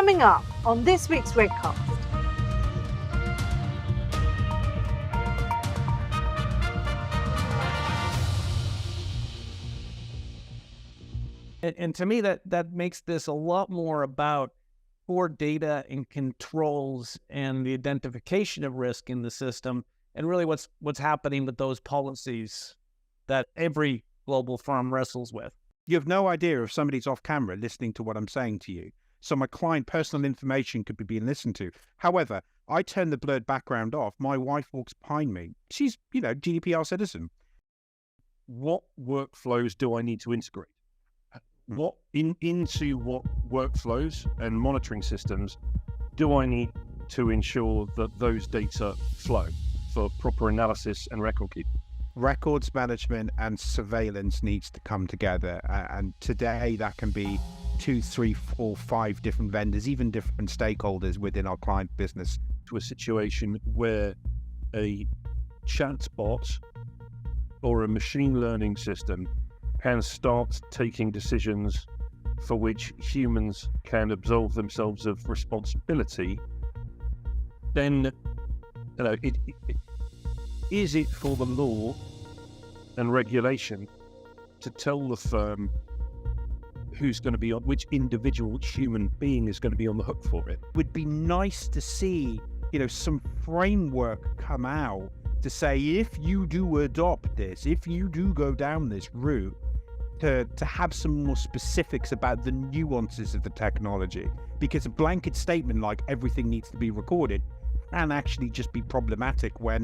Coming up on this week's RegCast. And to me, that makes this a lot more about core data and controls and the identification of risk in the system, and really what's happening with those policies that every global firm wrestles with. You have no idea if somebody's off camera listening to what I'm saying to you. So my client personal information could be being listened to. However, I turn the blurred background off. My wife walks behind me. She's, GDPR citizen. What workflows do I need to integrate? Into what workflows and monitoring systems do I need to ensure that those data flow for proper analysis and record keeping? Records management and surveillance needs to come together. And today that can be 2, 3, 4, 5 different vendors, even different stakeholders within our client business. To a situation where a chatbot or a machine learning system can start taking decisions for which humans can absolve themselves of responsibility, then is it for the law and regulation to tell the firm who's going to be on, which individual human being is going to be on the hook for it? It would be nice to see, some framework come out to say, if you do adopt this, if you do go down this route, to have some more specifics about the nuances of the technology. Because a blanket statement like everything needs to be recorded can actually just be problematic where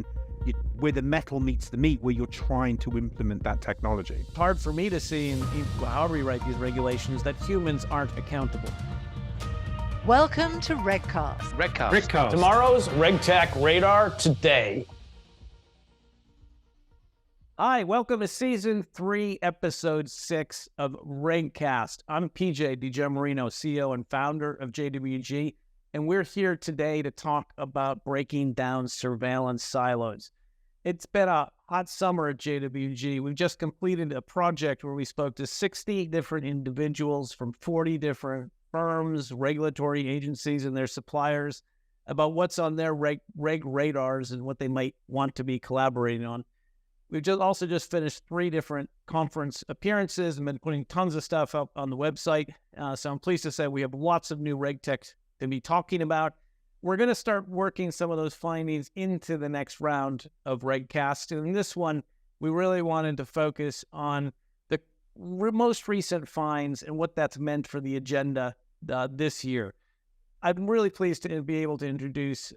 the metal meets the meat, where you're trying to implement that technology. It's hard for me to see, in however we write these regulations, that humans aren't accountable. Welcome to RegCast. RegCast. Tomorrow's RegTech Radar today. Hi, welcome to Season 3, Episode 6 of RegCast. I'm PJ DiGiamarino, CEO and founder of JWG, and we're here today to talk about breaking down surveillance silos. It's been a hot summer at JWG. We've just completed a project where we spoke to 60 different individuals from 40 different firms, regulatory agencies, and their suppliers about what's on their reg radars and what they might want to be collaborating on. We've also just finished 3 different conference appearances and been putting tons of stuff up on the website. So I'm pleased to say we have lots of new RegTech to be talking about. We're going to start working some of those findings into the next round of RegCast. And in this one, we really wanted to focus on the most recent finds and what that's meant for the agenda this year. I'm really pleased to be able to introduce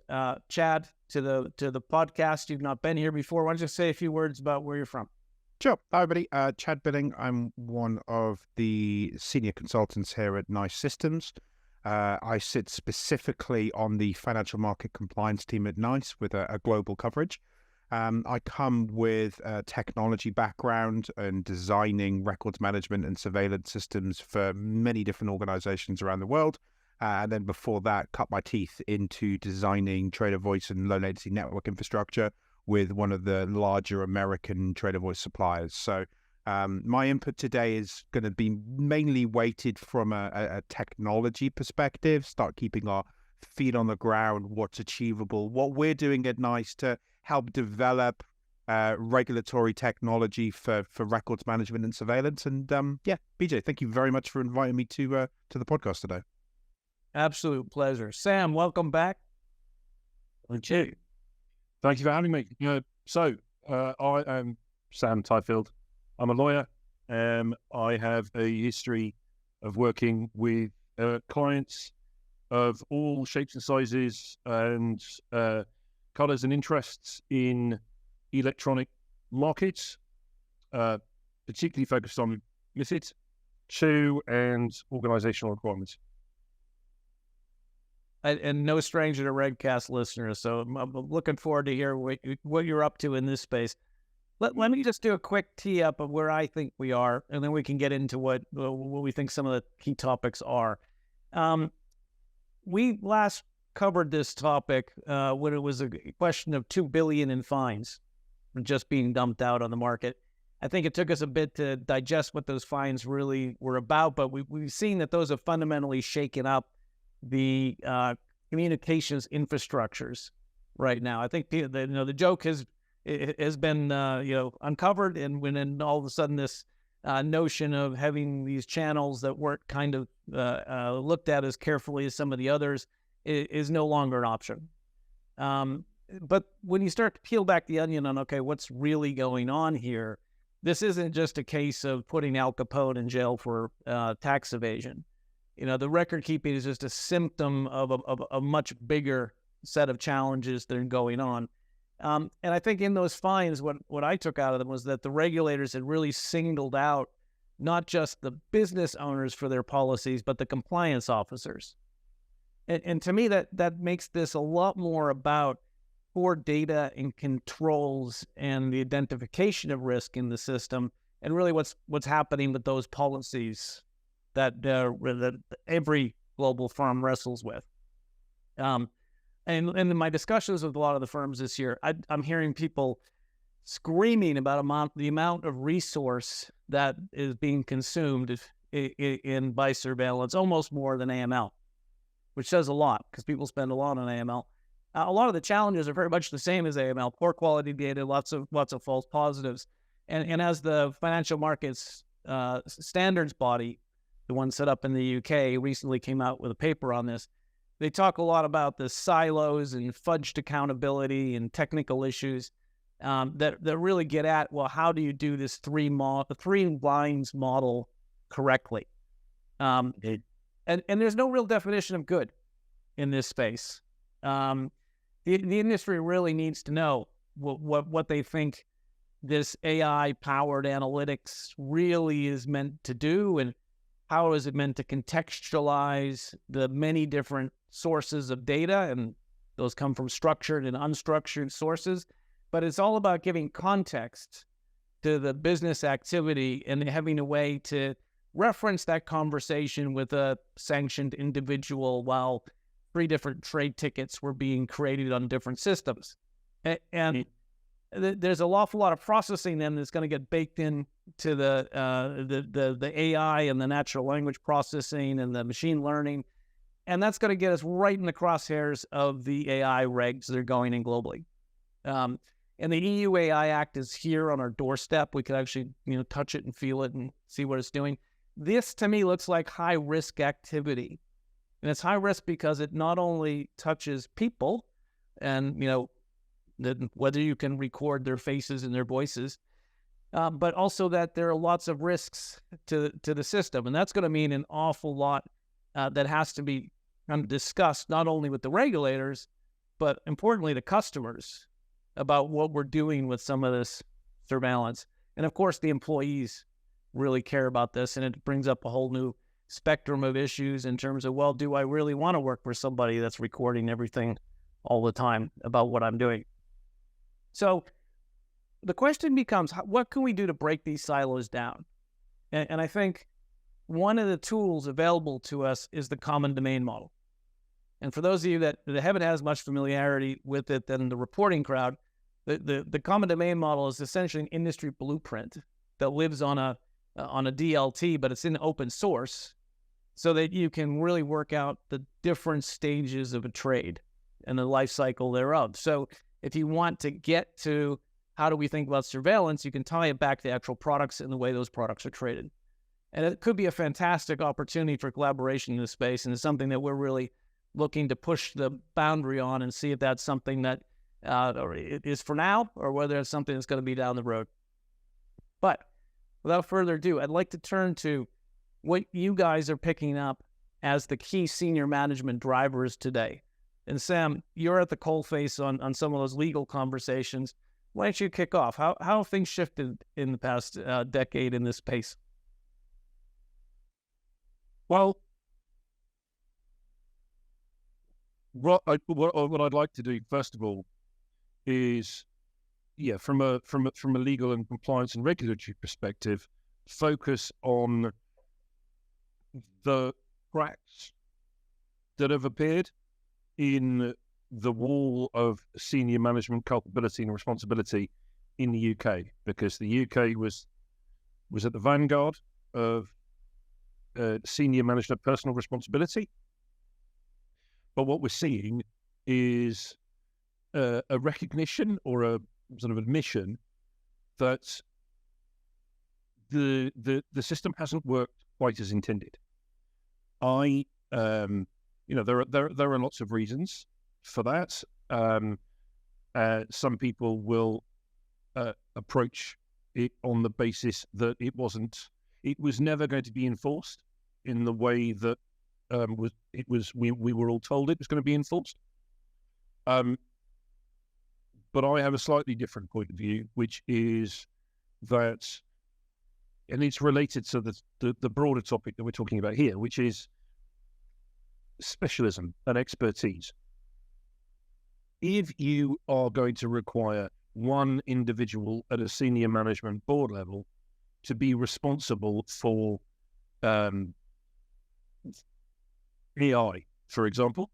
Chad to the podcast. You've not been here before. Why don't you say a few words about where you're from? Sure. Hi, everybody. Chad Billing. I'm one of the senior consultants here at NICE Systems. I sit specifically on the financial market compliance team at NICE with a global coverage. I come with a technology background and designing records management and surveillance systems for many different organizations around the world. And then before that, cut my teeth into designing trader voice and low latency network infrastructure with one of the larger American trader voice suppliers. So my input today is going to be mainly weighted from a technology perspective, start keeping our feet on the ground, what's achievable, what we're doing at NICE to help develop regulatory technology for records management and surveillance. And BJ, thank you very much for inviting me to the podcast today. Absolute pleasure. Sam, welcome back. Thank you. Thank you for having me. I am Sam Tyfield. I'm a lawyer. I have a history of working with clients of all shapes and sizes and colours and interests in electronic markets, particularly focused on MiFID II and organisational requirements. And no stranger to RegCast listeners, so I'm looking forward to hear what you're up to in this space. Let me just do a quick tee up of where I think we are, and then we can get into what we think some of the key topics are. We last covered this topic when it was a question of $2 billion in fines just being dumped out on the market. I think it took us a bit to digest what those fines really were about, but we've seen that those have fundamentally shaken up the communications infrastructures right now. I think the joke has been uncovered, and when all of a sudden this notion of having these channels that weren't kind of looked at as carefully as some of the others is no longer an option. But when you start to peel back the onion on, okay, what's really going on here, this isn't just a case of putting Al Capone in jail for tax evasion. The record keeping is just a symptom of a much bigger set of challenges that are going on. And I think in those fines, what I took out of them was that the regulators had really singled out not just the business owners for their policies, but the compliance officers. And to me, that makes this a lot more about core data and controls and the identification of risk in the system, and really what's happening with those policies that every global firm wrestles with. And in my discussions with a lot of the firms this year, I'm hearing people screaming about the amount of resource that is being consumed by surveillance, almost more than AML, which says a lot because people spend a lot on AML. A lot of the challenges are very much the same as AML: poor quality data, lots of false positives, and as the financial markets standards body, the one set up in the UK, recently came out with a paper on this. They talk a lot about the silos and fudged accountability and technical issues that really get at, well, how do you do this three lines model correctly? And there's no real definition of good in this space. The industry really needs to know what they think this AI-powered analytics really is meant to do, and how is it meant to contextualize the many different sources of data, and those come from structured and unstructured sources. But it's all about giving context to the business activity and having a way to reference that conversation with a sanctioned individual while 3 different trade tickets were being created on different systems. And there's an awful lot of processing then that's going to get baked in to the AI and the natural language processing and the machine learning. And that's going to get us right in the crosshairs of the AI regs that are going in globally. And the EU AI Act is here on our doorstep. We could actually, touch it and feel it and see what it's doing. This, to me, looks like high-risk activity. And it's high risk because it not only touches people and, whether you can record their faces and their voices, but also that there are lots of risks to the system. And that's going to mean an awful lot that has to be discussed not only with the regulators, but importantly, the customers about what we're doing with some of this surveillance. And of course, the employees really care about this, and it brings up a whole new spectrum of issues in terms of, well, do I really want to work for somebody that's recording everything all the time about what I'm doing? So the question becomes, what can we do to break these silos down? And I think one of the tools available to us is the common domain model. And for those of you that haven't had as much familiarity with it than the reporting crowd, the common domain model is essentially an industry blueprint that lives on a DLT, but it's in open source, so that you can really work out the different stages of a trade and the life cycle thereof. So if you want to get to how do we think about surveillance, you can tie it back to the actual products and the way those products are traded. And it could be a fantastic opportunity for collaboration in this space, and it's something that we're really looking to push the boundary on and see if that's something that it is for now, or whether it's something that's going to be down the road. But without further ado, I'd like to turn to what you guys are picking up as the key senior management drivers today. And Sam, you're at the coalface on some of those legal conversations. Why don't you kick off? How have things shifted in the past decade in this space? Well, what I'd like to do first of all is, from a legal and compliance and regulatory perspective, focus on the cracks that have appeared in the wall of senior management culpability and responsibility in the UK, because the UK was at the vanguard of senior management personal responsibility, But what we're seeing is a recognition or a sort of admission that the system hasn't worked quite as intended. There are lots of reasons for that. Some people will approach it on the basis that it was never going to be enforced in the way that we were all told it was going to be enforced. But I have a slightly different point of view, which is that, and it's related to the broader topic that we're talking about here, which is specialism and expertise. If you are going to require one individual at a senior management board level to be responsible for AI, for example,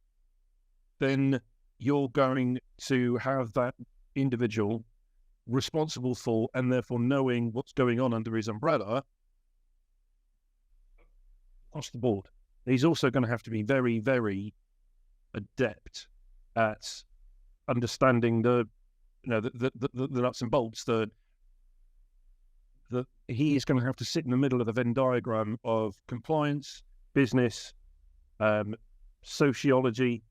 then you're going to have that individual responsible for and therefore knowing what's going on under his umbrella across the board. He's also going to have to be very, very adept at understanding the nuts and bolts. He is going to have to sit in the middle of the Venn diagram of compliance, business, sociology,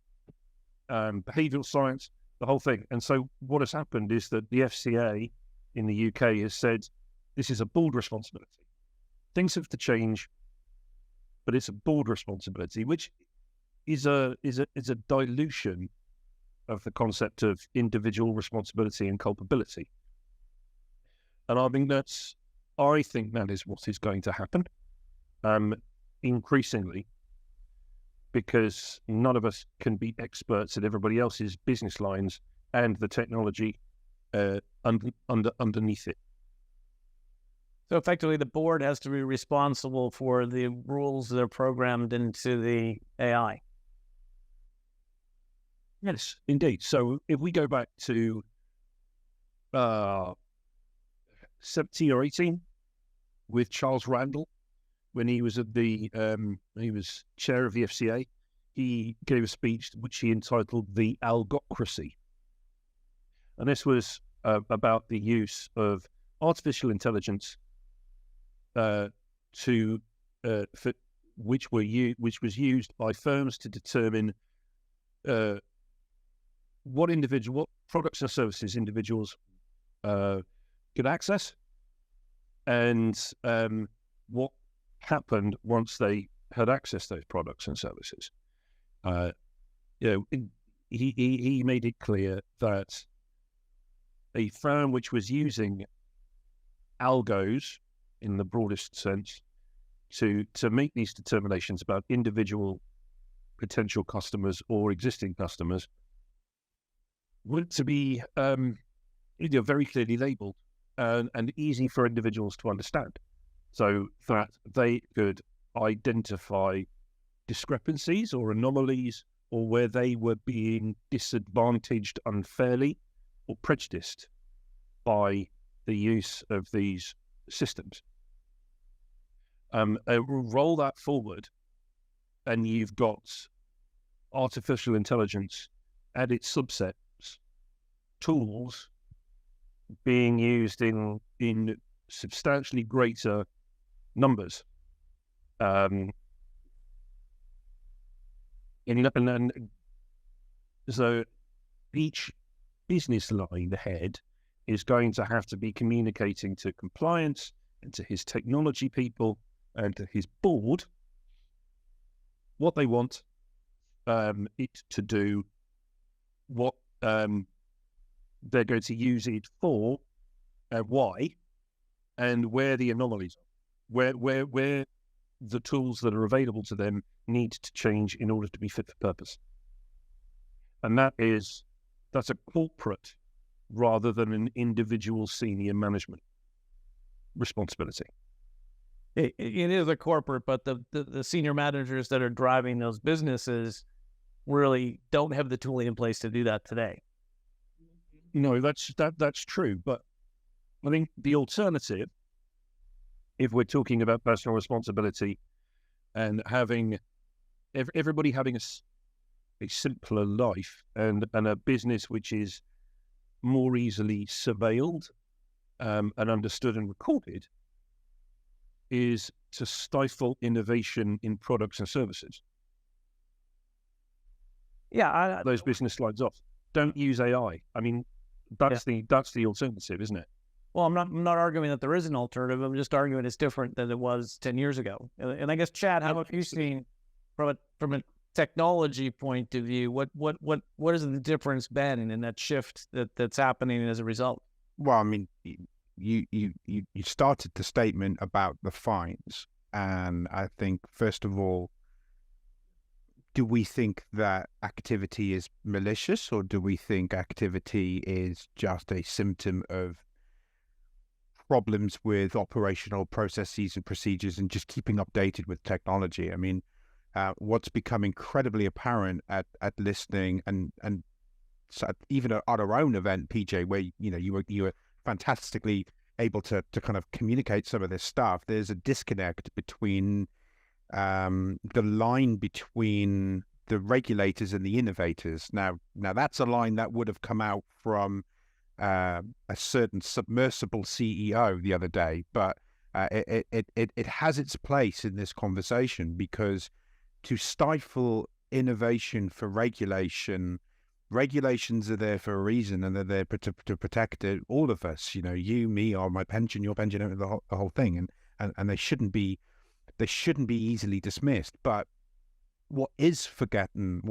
behavioural science, the whole thing. And so what has happened is that the FCA in the UK has said this is a board responsibility. Things have to change, but it's a board responsibility, which is a dilution of the concept of individual responsibility and culpability. And I think that is what is going to happen increasingly, because none of us can be experts at everybody else's business lines and the technology underneath it. So effectively, the board has to be responsible for the rules that are programmed into the AI. Yes, indeed. So if we go back to 17 or 18 with Charles Randall, when he was he was chair of the FCA, he gave a speech which he entitled "The Algocracy," and this was about the use of artificial intelligence which was used by firms to determine what products and services individuals could access, and what happened once they had accessed those products and services. He made it clear that a firm which was using algos in the broadest sense to make these determinations about individual potential customers or existing customers were to be very clearly labeled and easy for individuals to understand, so that they could identify discrepancies or anomalies, or where they were being disadvantaged unfairly or prejudiced by the use of these systems. Roll that forward, and you've got artificial intelligence and its subsets, tools, being used in substantially greater numbers. So each business line head is going to have to be communicating to compliance and to his technology people and to his board what they want it to do, what they're going to use it for, why, and where the anomalies are, where the tools that are available to them need to change in order to be fit for purpose. And that's a corporate rather than an individual senior management responsibility. It is a corporate, but the senior managers that are driving those businesses really don't have the tooling in place to do that today. No, that's true. But I think the alternative, if we're talking about personal responsibility and having everybody having a simpler life and a business which is more easily surveilled and understood and recorded is to stifle innovation in products and services. Yeah, Those business lines off. Don't use AI. I mean, that's the alternative, isn't it? well, I'm not arguing that there is an alternative. I'm just arguing it's different than it was 10 years ago. And I guess, Chad, how have you seen from a technology point of view, what is the difference been in that shift that's happening as a result? Well, I mean, you started the statement about the fines, and I think first of all, do we think that activity is malicious, or do we think activity is just a symptom of problems with operational processes and procedures and just keeping updated with technology? I mean, what's become incredibly apparent at listening and so even at our own event, PJ, where you were fantastically able to kind of communicate some of this stuff. There's a disconnect between the line between the regulators and the innovators. Now that's a line that would have come out from a certain submersible CEO the other day, but it has its place in this conversation, because to stifle innovation for regulations are there for a reason, and they're there to protect all of us. You, me, or my pension, your pension, the whole thing, and they shouldn't be easily dismissed. But what is forgotten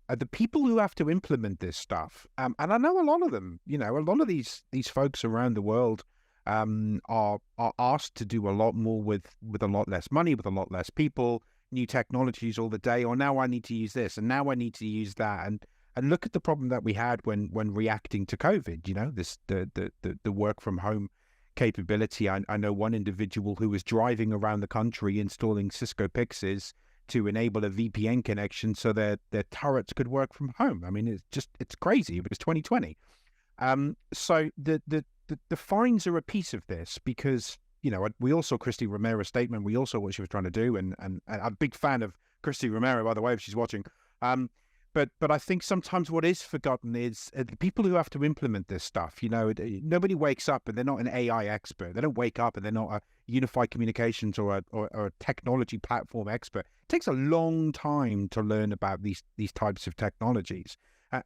are the people who have to implement this stuff. And I know a lot of them. A lot of these folks around the world are asked to do a lot more with a lot less money, with a lot less people, new technologies all the day. Or now I need to use this, and now I need to use that. And look at the problem that we had when reacting to COVID. This the work from home capability. I know one individual who was driving around the country installing Cisco Pixes to enable a VPN connection so their turrets could work from home. I mean, it's crazy. It was 2020. So the fines are a piece of this, because we all saw Christy Romero's statement. We all saw what she was trying to do, and I'm a big fan of Christy Romero, by the way, if she's watching. But I think sometimes what is forgotten is the people who have to implement this stuff. Nobody wakes up and they're not an AI expert. They don't wake up and they're not a unified communications or a technology platform expert. It takes a long time to learn about these types of technologies.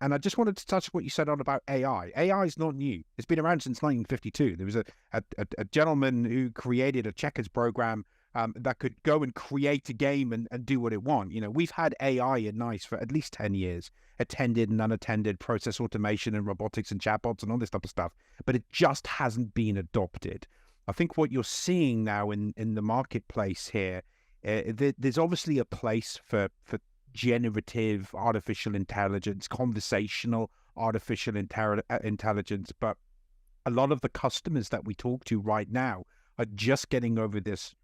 And I just wanted to touch what you said on about AI. AI is not new. It's been around since 1952. There was a gentleman who created a checkers program that could go and create a game and do what it wants. We've had AI in NICE for at least 10 years, attended and unattended, process automation and robotics and chatbots and all this type of stuff, but it just hasn't been adopted. I think what you're seeing now in the marketplace here, there's obviously a place for generative artificial intelligence, conversational artificial intelligence, but a lot of the customers that we talk to right now are just getting over this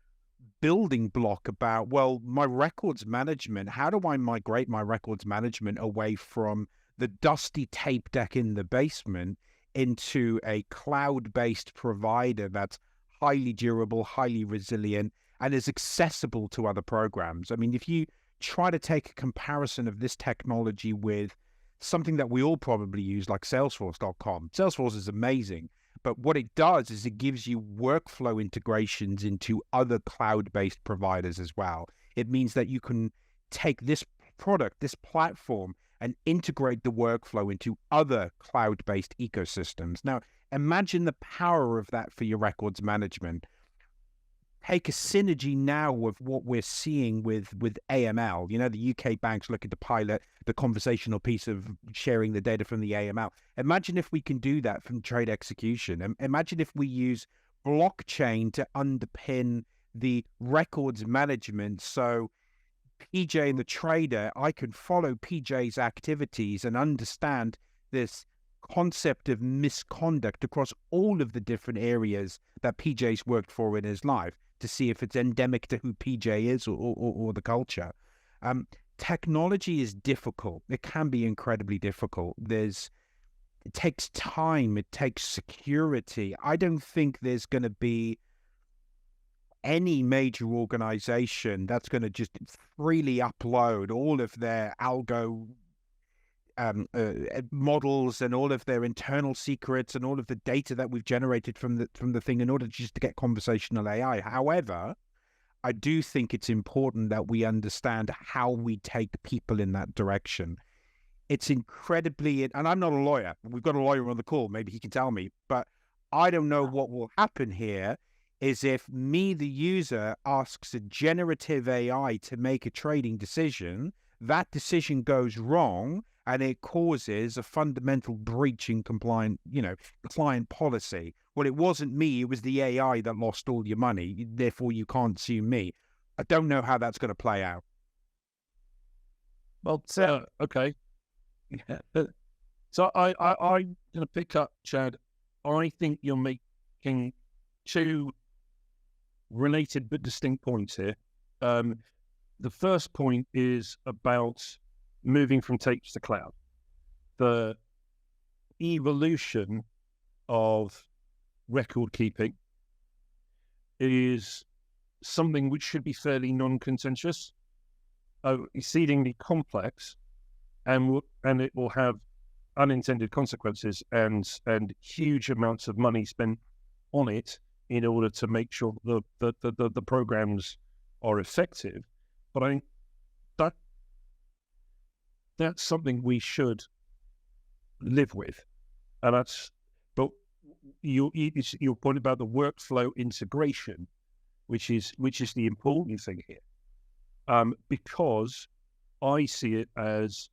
building block about, well, my records management, how do I migrate my records management away from the dusty tape deck in the basement into a cloud-based provider that's highly durable, highly resilient, and is accessible to other programs? I mean, if you try to take a comparison of this technology with something that we all probably use, like Salesforce.com. Salesforce is amazing, but what it does is it gives you workflow integrations into other cloud-based providers as well. It means that you can take this product, this platform, and integrate the workflow into other cloud-based ecosystems. Now, imagine the power of that for your records management. Take a synergy now with what we're seeing with AML. The UK banks looking to pilot the conversational piece of sharing the data from the AML. Imagine if we can do that from trade execution. Imagine if we use blockchain to underpin the records management. So PJ and the trader, I can follow PJ's activities and understand this concept of misconduct across all of the different areas that PJ's worked for in his life, to see if it's endemic to who PJ is or the culture. Technology is difficult. It can be incredibly difficult. It takes time. It takes security. I don't think there's going to be any major organization that's going to just freely upload all of their algo models and all of their internal secrets and all of the data that we've generated from the thing in order just to get conversational AI. However, I do think it's important that we understand how we take people in that direction. It's incredibly, and I'm not a lawyer. We've got a lawyer on the call. Maybe he can tell me, but I don't know what will happen here is if me, the user, asks a generative AI to make a trading decision, that decision goes wrong and it causes a fundamental breach in client policy. Well, it wasn't me, it was the AI that lost all your money, therefore you can't sue me. I don't know how that's going to play out. Well, okay. So I'm going to pick up, Chad. I think you're making two related but distinct points here. The first point is about moving from tapes to cloud. The evolution of record keeping is something which should be fairly non-contentious, exceedingly complex, and it will have unintended consequences and huge amounts of money spent on it in order to make sure the programs are effective. But I think that's something we should live with, and but your point about the workflow integration, which is the important thing here, because I see it as,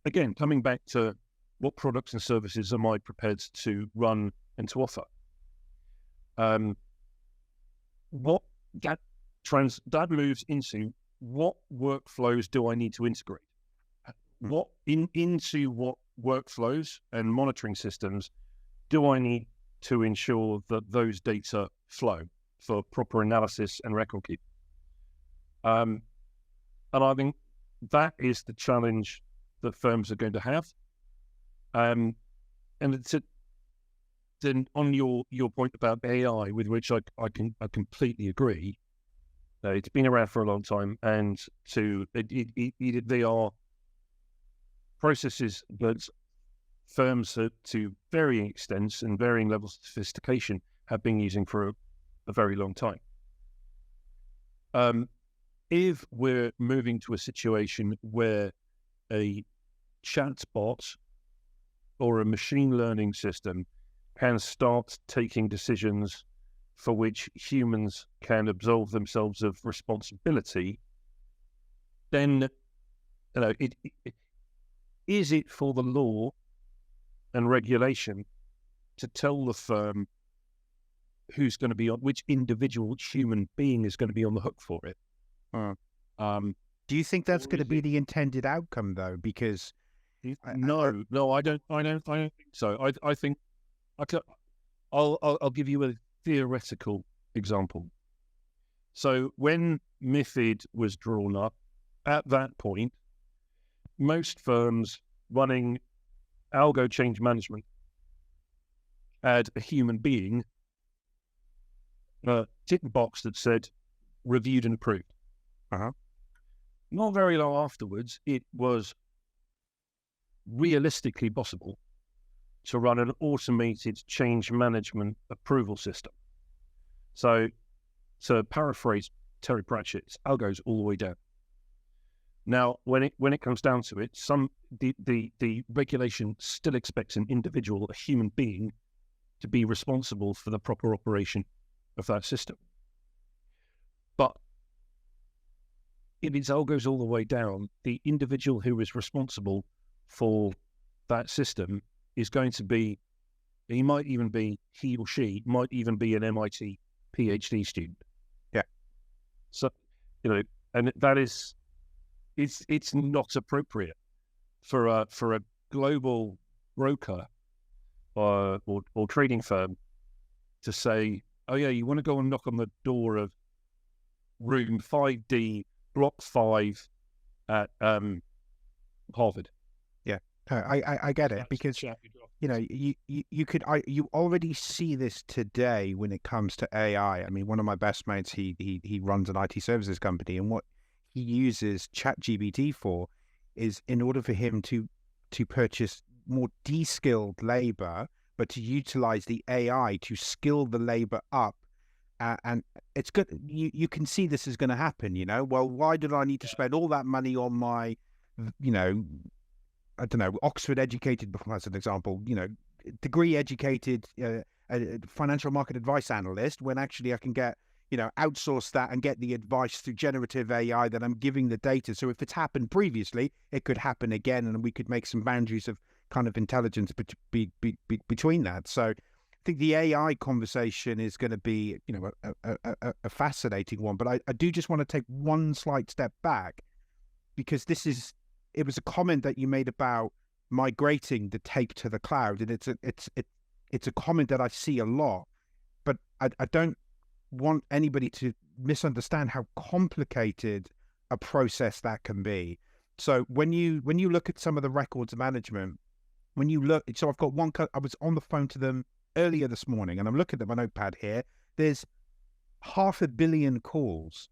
again, coming back to what products and services am I prepared to run and to offer. What that moves into, what workflows do I need to integrate? Into what workflows and monitoring systems do I need to ensure that those data flow for proper analysis and record keeping? And I think that is the challenge that firms are going to have. And then on your point about AI, with which I completely agree. It's been around for a long time, and they are processes that firms to varying extents and varying levels of sophistication have been using for a very long time. If we're moving to a situation where a chatbot or a machine learning system can start taking decisions for which humans can absolve themselves of responsibility, then is it for the law and regulation to tell the firm who's going to be on, which individual human being is going to be on the hook for it? Do you think that's going to be the intended outcome, though? Because no, I don't think so. I think I'll give you a theoretical example. So when MiFID was drawn up, at that point, most firms running algo change management had a human being tick the box that said reviewed and approved. Not very long afterwards, it was realistically possible to run an automated change management approval system. So to paraphrase Terry Pratchett's, algo's all the way down. Now, when it comes down to it, the regulation still expects an individual, a human being, to be responsible for the proper operation of that system. But if its algo's all the way down, the individual who is responsible for that system is going to be, he or she might even be an MIT PhD student. Yeah. So, and that is, it's not appropriate for a global broker or trading firm to say, oh yeah, you want to go and knock on the door of room 5D, block 5 at Harvard. Yeah, I get it, because you already see this today when it comes to AI. I mean, one of my best mates, he runs an IT services company, and what he uses ChatGPT for is in order for him to purchase more de-skilled labor, but to utilize the AI to skill the labor up. And it's good. You can see this is going to happen, Well, why did I need to spend all that money on my, I don't know, Oxford educated, as an example, degree educated financial market advice analyst, when actually I can get, outsource that and get the advice through generative AI that I'm giving the data. So if it's happened previously, it could happen again, and we could make some boundaries of kind of intelligence between that. So I think the AI conversation is going to be, a fascinating one. But I do just want to take one slight step back, because it was a comment that you made about migrating the tape to the cloud, and it's a comment that I see a lot. But I don't want anybody to misunderstand how complicated a process that can be. So when you look at some of the records management, so I've got one. I was on the phone to them earlier this morning, and I'm looking at my notepad here. There's 500 million calls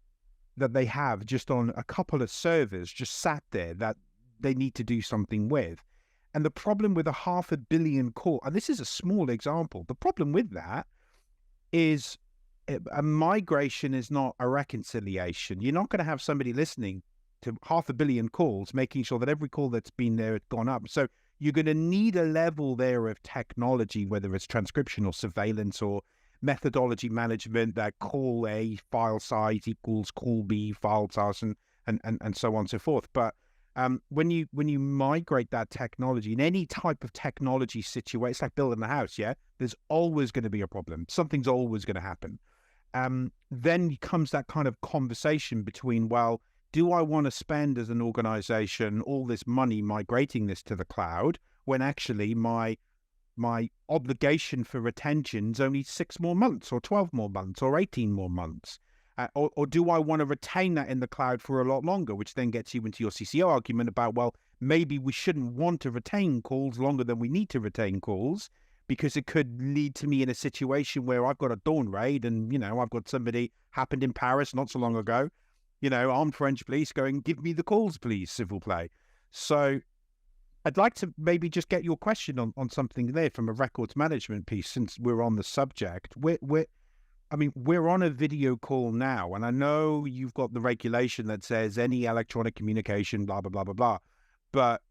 that they have just on a couple of servers just sat there that they need to do something with. And the problem with 500 million call, and this is a small example, the problem with that is a migration is not a reconciliation. You're not going to have somebody listening to 500 million calls, making sure that every call that's been there has gone up. So you're going to need a level there of technology, whether it's transcription or surveillance or methodology management, that call A file size equals call B file size, and so on and so forth. But when you migrate that technology in any type of technology situation, it's like building a house. Yeah, there's always going to be a problem. Something's always going to happen. Then comes that kind of conversation between, well, do I want to spend as an organization all this money migrating this to the cloud when actually my obligation for retention is only 6 more months or 12 more months or 18 more months? Or do I want to retain that in the cloud for a lot longer, which then gets you into your CCO argument about, well, maybe we shouldn't want to retain calls longer than we need to retain calls, because it could lead to me in a situation where I've got a dawn raid and, I've got somebody happened in Paris not so long ago, armed French police going, give me the calls, please, s'il vous plaît. So I'd like to maybe just get your question on something there from a records management piece, since we're on the subject. We're on a video call now, and I know you've got the regulation that says any electronic communication, blah, blah, blah, blah, blah. But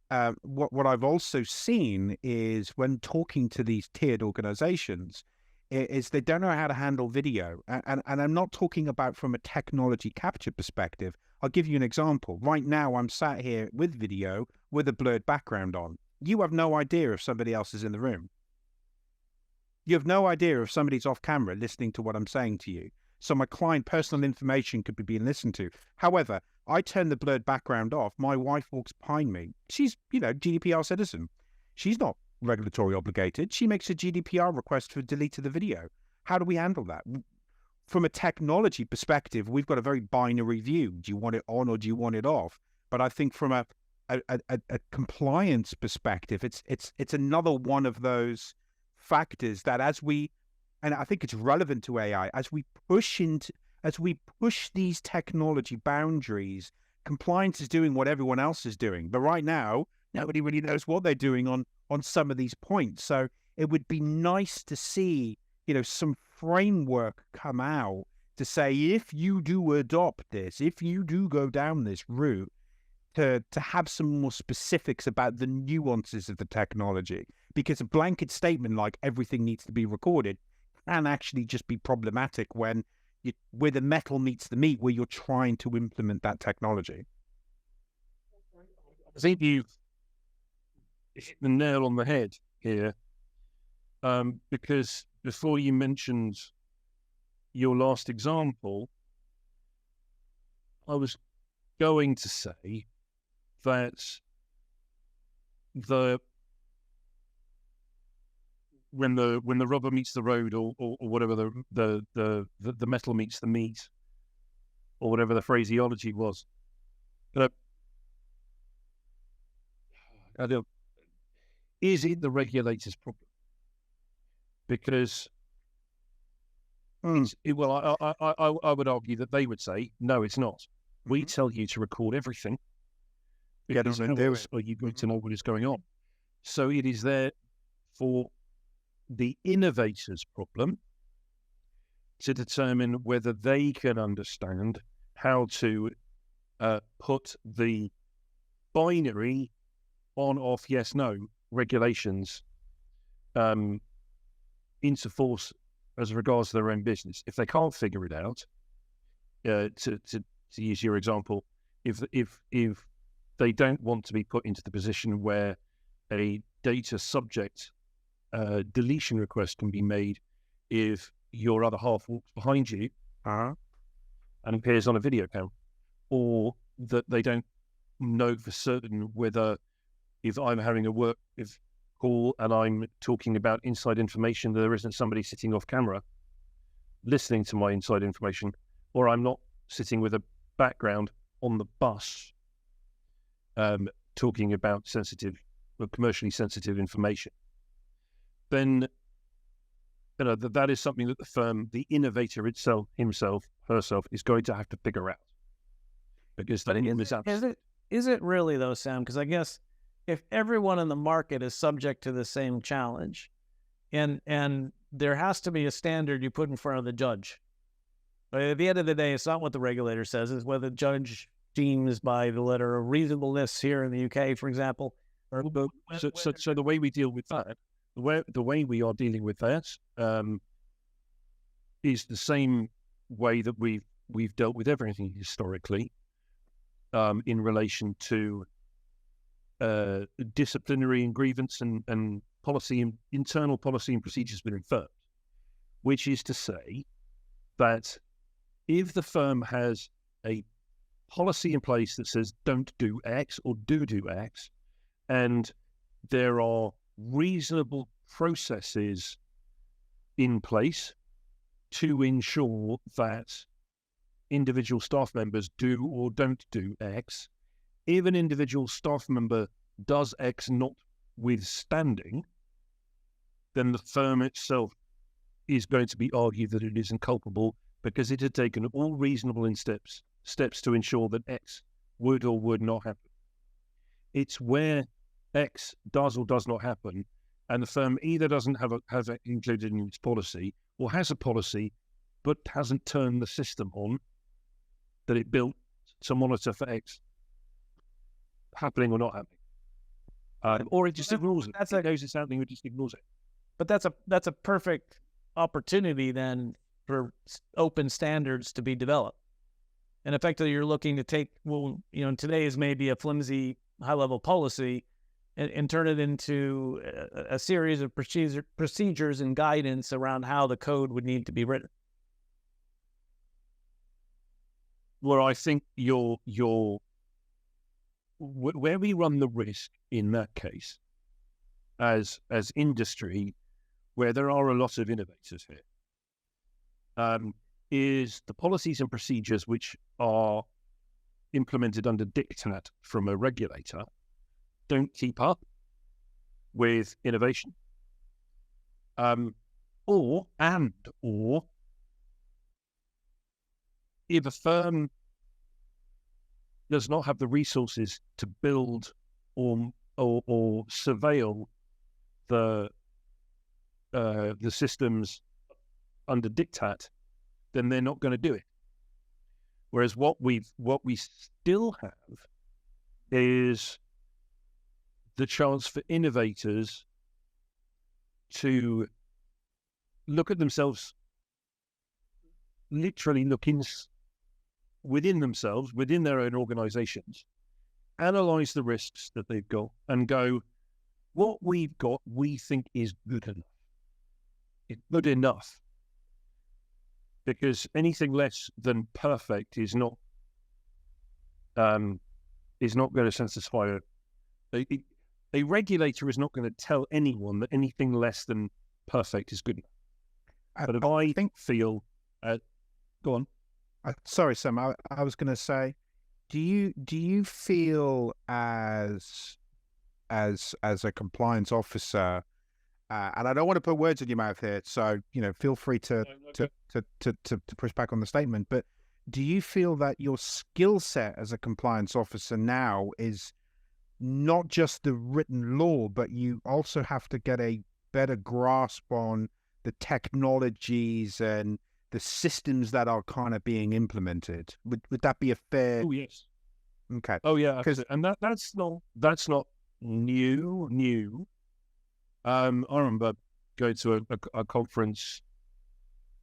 what I've also seen is when talking to these tiered organizations, is they don't know how to handle video. And I'm not talking about from a technology capture perspective. I'll give you an example. Right now, I'm sat here with video with a blurred background on. You have no idea if somebody else is in the room. You have no idea if somebody's off camera listening to what I'm saying to you. So my client personal information could be being listened to. However, I turn the blurred background off. My wife walks behind me. She's, GDPR citizen. She's not regulatory obligated. She makes a GDPR request for delete of the video. How do we handle that? From a technology perspective, we've got a very binary view. Do you want it on or do you want it off? But I think from a compliance perspective, it's another one of those factors that and I think it's relevant to AI, as we push these technology boundaries, compliance is doing what everyone else is doing. But right now, nobody really knows what they're doing on some of these points. So it would be nice to see, some framework come out to say, if you do adopt this, if you do go down this route, to have some more specifics about the nuances of the technology. Because a blanket statement like everything needs to be recorded can actually just be problematic where the metal meets the meat, where you're trying to implement that technology. I think you've hit the nail on the head here, because before you mentioned your last example, I was going to say that when the rubber meets the road, or whatever the metal meets the meat, or whatever the phraseology was, is it the regulator's problem? Because well, I would argue that they would say, no, it's not. We tell you to record everything. Because how else are you going to know what is going on? So it is there for the innovator's problem to determine whether they can understand how to put the binary on, off, yes, no regulations into force as regards to their own business. If they can't figure it out, to use your example, if they don't want to be put into the position where a data subject deletion request can be made if your other half walks behind you and appears on a video camera, or that they don't know for certain whether, if I'm having a work call and I'm talking about inside information, there isn't somebody sitting off camera listening to my inside information, or I'm not sitting with a background on the bus talking about sensitive or commercially sensitive information, then that is something that the firm, the innovator himself, herself, is going to have to figure out. Because is it really though, Sam? Because I guess if everyone in the market is subject to the same challenge, and there has to be a standard you put in front of the judge. But at the end of the day, it's not what the regulator says; it's whether the judge deems by the letter of reasonableness here in the UK, for example. So the way we deal with that, the way we are dealing with that, is the same way that we've dealt with everything historically, in relation to disciplinary and grievance and policy and internal policy and procedures within firms, which is to say that if the firm has a policy in place that says don't do X or do X, and there are reasonable processes in place to ensure that individual staff members do or don't do X, if an individual staff member does X notwithstanding, then the firm itself is going to be argued that it isn't culpable because it had taken all reasonable steps to ensure that X would or would not happen. It's where X does or does not happen, and the firm either doesn't have it included in its policy, or has a policy but hasn't turned the system on that it built to monitor for X happening or not happening, or it just ignores it. It knows it's happening, it just ignores it. But that's a perfect opportunity then for open standards to be developed. And effectively, you're looking to take, today is maybe a flimsy high-level policy and turn it into a series of procedures and guidance around how the code would need to be written. Where I think where we run the risk in that case, as industry, where there are a lot of innovators here, is the policies and procedures which are implemented under diktat from a regulator don't keep up with innovation, or if a firm does not have the resources to build or surveil the systems under diktat, then they're not going to do it. Whereas what we still have is the chance for innovators to look at themselves, literally look within themselves, within their own organizations, analyze the risks that they've got and go, what we've got, we think is good enough. It's good enough. Because anything less than perfect is not going to satisfy a regulator is not going to tell anyone that anything less than perfect is good enough. But if I feel, go on. Sorry, Sam. I was going to say, do you feel as as a compliance officer, and I don't want to put words in your mouth here, so feel free to push back on the statement. But do you feel that your skill set as a compliance officer now is not just the written law, but you also have to get a better grasp on the technologies and the systems that are kind of being implemented? Would that be a fair? Oh yes. Okay. Oh yeah. And that's not new. I remember going to a conference,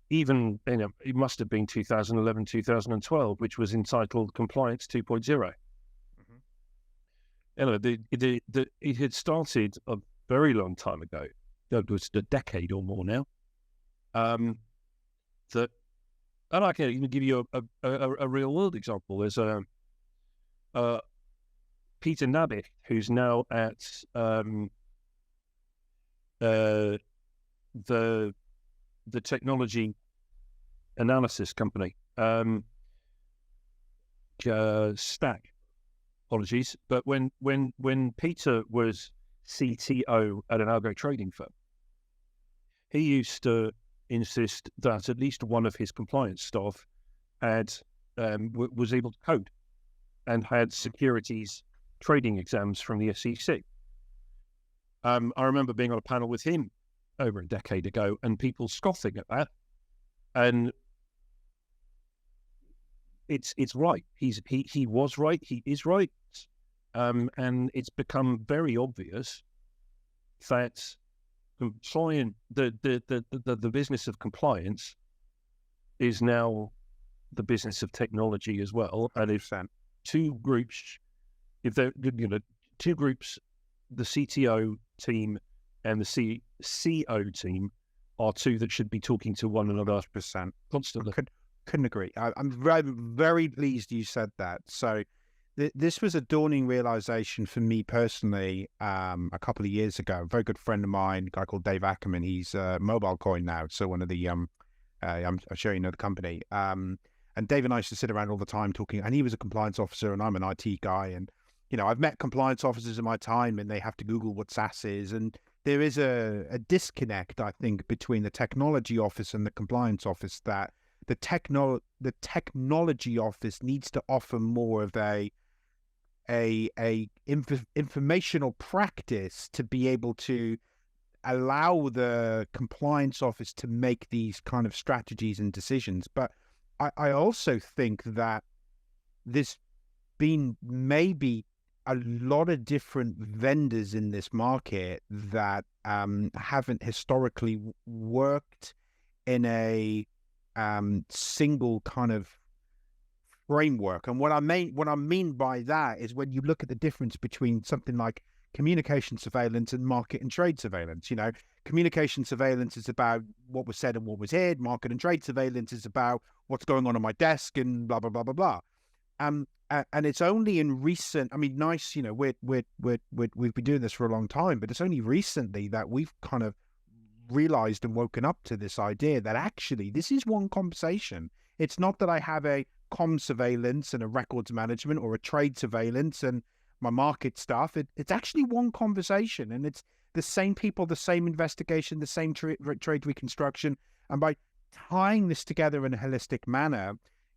even it must have been 2011, 2012, which was entitled Compliance 2.0. It had started a very long time ago. It was a decade or more now. And I can even give you a real world example. There's Peter Nabick, who's now at the technology analysis company, Stack. Apologies, but when Peter was CTO at an algo trading firm, he used to insist that at least one of his compliance staff had was able to code and had securities trading exams from the SEC. I remember being on a panel with him over a decade ago, and people scoffing at that. And it's right. He was right. He is right. And it's become very obvious that the business of compliance is now the business of technology as well. And if two groups, two groups, the CTO team and the CO team are two that should be talking to one another constantly. Couldn't agree. I'm very, very pleased you said that. So this was a dawning realization for me personally a couple of years ago. A very good friend of mine, a guy called Dave Ackerman, he's Mobile Coin now, so one of the I'm sure you know the company. And Dave and I used to sit around all the time talking, and he was a compliance officer and I'm an IT guy, and I've met compliance officers in my time and they have to Google what SaaS is, and there is a disconnect, I think, between the technology office and the compliance office, that the technology office needs to offer more of a informational practice to be able to allow the compliance office to make these kind of strategies and decisions. But I also think that there's been maybe a lot of different vendors in this market that haven't historically worked in a single kind of framework. And what I mean by that is when you look at the difference between something like communication surveillance and market and trade surveillance. Communication surveillance is about what was said and what was heard. Market and trade surveillance is about what's going on my desk and blah blah blah blah blah. And it's only in recent, we've been doing this for a long time, but it's only recently that we've kind of realized and woken up to this idea that actually this is one conversation. It's not that I have a comm surveillance and a records management or a trade surveillance and my market stuff. It's actually one conversation, and it's the same people, the same investigation, the same trade reconstruction. And by tying this together in a holistic manner,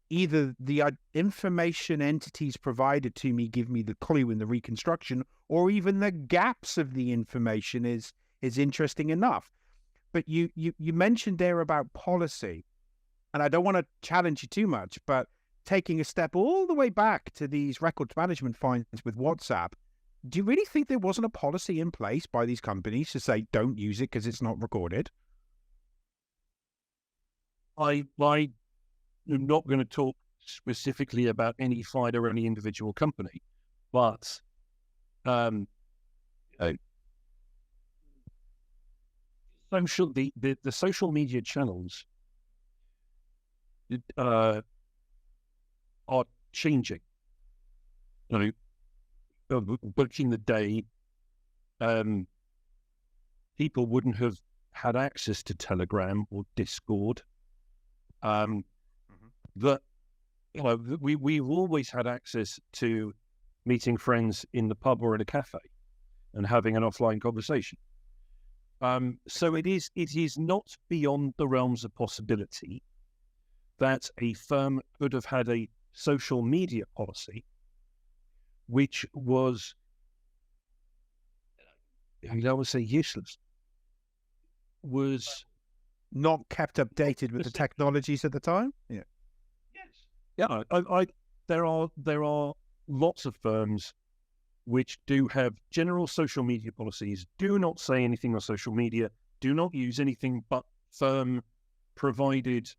either the information entities provided to me give me the clue in the reconstruction, or even the gaps of the information is interesting enough. But you mentioned there about policy, and I don't want to challenge you too much, but taking a step all the way back to these records management fines with WhatsApp, do you really think there wasn't a policy in place by these companies to say, don't use it because it's not recorded? I'm not going to talk specifically about any fine or any individual company, but the social media channels are changing. Back in the day, people wouldn't have had access to Telegram or Discord. We've always had access to meeting friends in the pub or in a cafe. and having an offline conversation. So it is not beyond the realms of possibility that a firm could have had a social media policy which was, I would say, useless, was not kept updated with the technologies at the time. Yeah. Yes. Yeah. There are lots of firms which do have general social media policies, do not say anything on social media, do not use anything but firm provided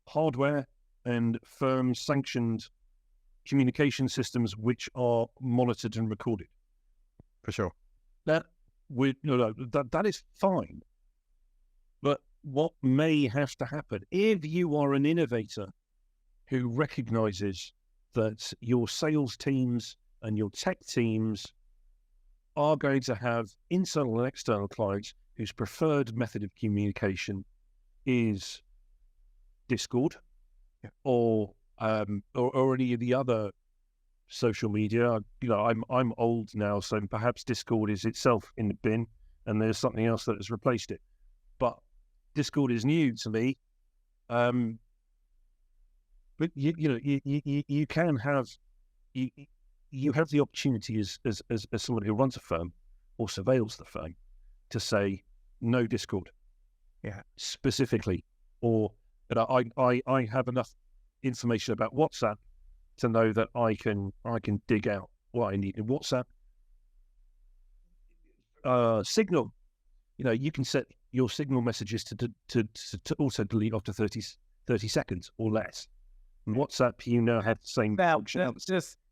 hardware and firm sanctioned communication systems which are monitored and recorded. For sure. That is fine. But what may have to happen, if you are an innovator who recognizes that your sales teams and your tech teams are going to have internal and external clients whose preferred method of communication is Discord, or any of the other social media. I'm old now, so perhaps Discord is itself in the bin, and there's something else that has replaced it. But Discord is new to me. But you can have you have the opportunity as someone who runs a firm or surveils the firm to say no Discord, specifically, or that I have enough information about WhatsApp to know that I can dig out what I need in WhatsApp. Signal, you can set your Signal messages to auto delete after 30 seconds or less. And WhatsApp, have the same function.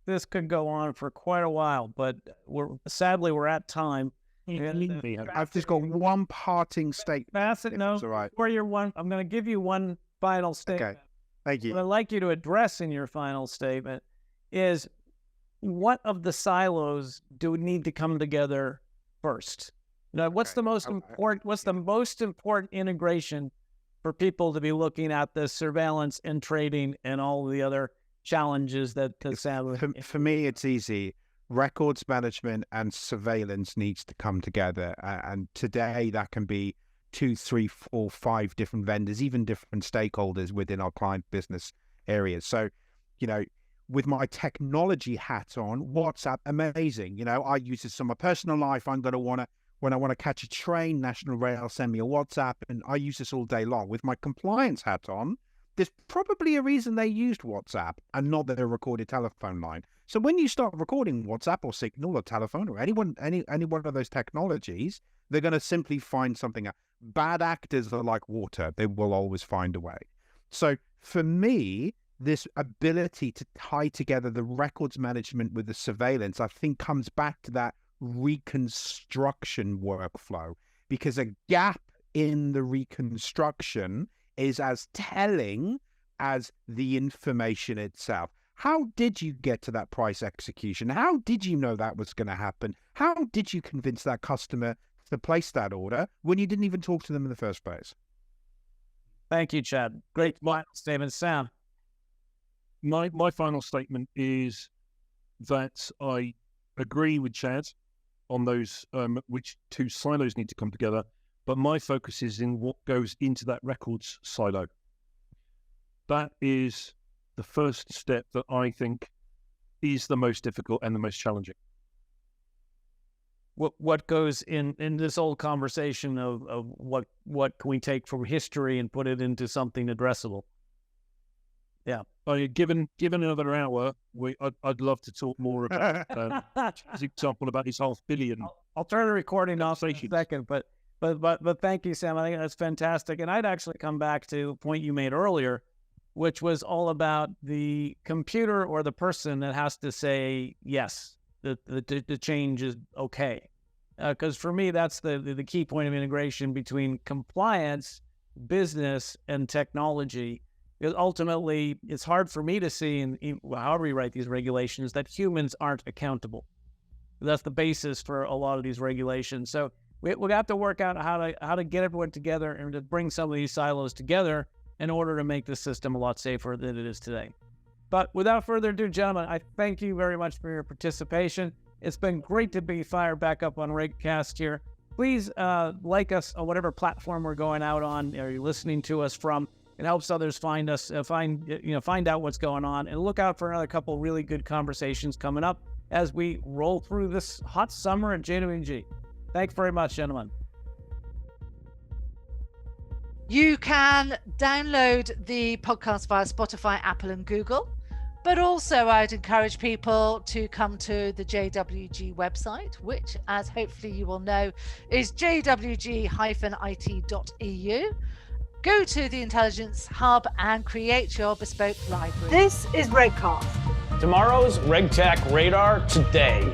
This could go on for quite a while, but we're at time. I've just got one parting statement. Bassett, no, all right. For your one, I'm going to give you one final statement. Okay, thank you. What I'd like you to address in your final statement is, what of the silos do need to come together first? What's the most important? What's the most important integration for people to be looking at the surveillance and trading and all of the other challenges that for me, it's easy. Records management and surveillance needs to come together, and today that can be 2, 3, 4, 5 different vendors, even different stakeholders within our client business areas. So, with my technology hat on, WhatsApp, amazing. I use this in my personal life. I'm going to want to, when I want to catch a train, National Rail send me a WhatsApp, and I use this all day long. With my compliance hat on, there's probably a reason they used WhatsApp and not their recorded telephone line. So when you start recording WhatsApp or Signal or telephone or any one of those technologies, they're going to simply find something out. Bad actors are like water. They will always find a way. So for me, this ability to tie together the records management with the surveillance, I think, comes back to that reconstruction workflow, because a gap in the reconstruction is as telling as the information itself. How did you get to that price execution? How did you know that was going to happen? How did you convince that customer to place that order when you didn't even talk to them in the first place? Thank you, Chad. Great final statement. Sam? My final statement is that I agree with Chad on those which two silos need to come together, but my focus is in what goes into that records silo. That is the first step that I think is the most difficult and the most challenging. What goes in this old conversation of what can we take from history and put it into something addressable? Yeah. Given another hour, I'd love to talk more about as example about his $500 million. I'll turn the recording off in a second, but thank you, Sam. I think that's fantastic. And I'd actually come back to a point you made earlier, which was all about the computer or the person that has to say yes, the change is okay. Because for me, that's the key point of integration between compliance, business, and technology. Because ultimately, it's hard for me to see, in however we write these regulations, that humans aren't accountable. That's the basis for a lot of these regulations. So we have to work out how to get everyone together and to bring some of these silos together in order to make the system a lot safer than it is today. But without further ado, gentlemen, I thank you very much for your participation. It's been great to be fired back up on RegCast here. Please like us on whatever platform we're going out on or you're listening to us from. It helps others find us, find out what's going on, and look out for another couple really good conversations coming up as we roll through this hot summer at JWG. Thanks very much, gentlemen. You can download the podcast via Spotify, Apple, and Google. But also, I'd encourage people to come to the JWG website, which, as hopefully you will know, is jwg-it.eu. Go to the Intelligence Hub and create your bespoke library. This is RegCast. Tomorrow's RegTech Radar today.